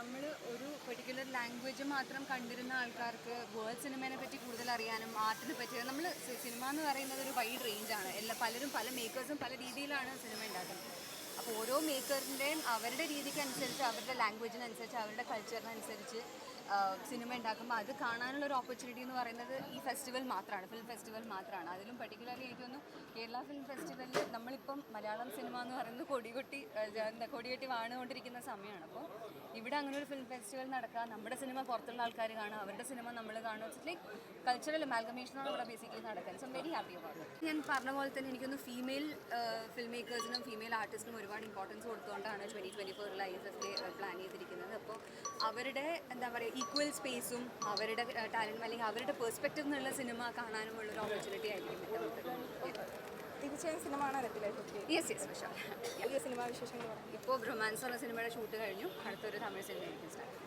നമ്മൾ ഒരു particular language മാത്രം കണ്ടിരുന്ന ആൾക്കാർക്ക് വേൾഡ് സിനിമേനെ പറ്റി കൂടുതൽ അറിയാനും ആർട്ടിനെ പറ്റി നമ്മൾ സിനിമ എന്ന് പറയുന്നത് ഒരു വൈഡ് റേഞ്ചാണ്. പലരും പല മേക്കേഴ്സും പല രീതിയിലാണ് സിനിമ ഉണ്ടാക്കുന്നത്. അപ്പോൾ ഓരോ മേക്കറിൻ്റെയും അവരുടെ രീതിക്ക് അനുസരിച്ച്, അവരുടെ ലാംഗ്വേജിനനുസരിച്ച്, അവരുടെ കൾച്ചറിനനുസരിച്ച് സിനിമ ഉണ്ടാക്കുമ്പോൾ അത് കാണാനുള്ള ഒരു ഓപ്പർച്യൂണിറ്റി എന്ന് പറയുന്നത് ഈ ഫെസ്റ്റിവൽ മാത്രമാണ്, ഫിലിം ഫെസ്റ്റിവൽ മാത്രമാണ്. അതിലും പർട്ടിക്കുലർലി എനിക്ക് തോന്നുന്നു കേരള ഫിലിം ഫെസ്റ്റിവലിൽ നമ്മളിപ്പം മലയാളം സിനിമ എന്ന് പറയുന്നത് കൊടികെട്ടി വാണുകൊണ്ടിരിക്കുന്ന സമയമാണ്. അപ്പോൾ ഇവിടെ അങ്ങനെ ഒരു ഫിലിം ഫെസ്റ്റിവൽ നടക്കുക, നമ്മുടെ സിനിമ പുറത്തുള്ള ആൾക്കാർ കാണുക, അവരുടെ സിനിമ നമ്മൾ കാണുക, ഇറ്റ്സ് ലൈക്ക് കൾച്ചറൽ അമാൽഗമേഷനാണ് ഇവിടെ ബേസിക്കലി നടക്കുന്നത്. So very happy about it. ഞാൻ പറഞ്ഞ പോലെ തന്നെ എനിക്കൊന്ന് ഫീമെയിൽ ഫിലിം മേക്കേഴ്സിനും ഫീമെയിൽ ആർട്ടിസ്റ്റിനും ഒരുപാട് ഇമ്പോർട്ടൻസ് കൊടുത്തുകൊണ്ടാണ് 2024 IFFK പ്ലാൻ ചെയ്തിരിക്കുന്നത്. അപ്പോൾ അവരുടെ എന്താ പറയുക ഈക്വൽ സ്പേസും അവരുടെ ടാലൻറ്റ് അല്ലെങ്കിൽ അവരുടെ പെർസ്പെക്റ്റീവ് എന്നുള്ള സിനിമ കാണാനുമുള്ള ഒരു ഓപ്പർച്യൂണിറ്റി ആയിരിക്കും. തീർച്ചയായും സിനിമ കാണാനെത്തില്ലേ? യെസ് പുതിയ സിനിമാ വിശേഷങ്ങൾ ഇപ്പോൾ റൊമാൻസ് ഉള്ള സിനിമയുടെ ഷൂട്ട് കഴിഞ്ഞു. അടുത്തൊരു തമിഴ് സിനിമ ആയിരിക്കും സ്റ്റാർട്ട്.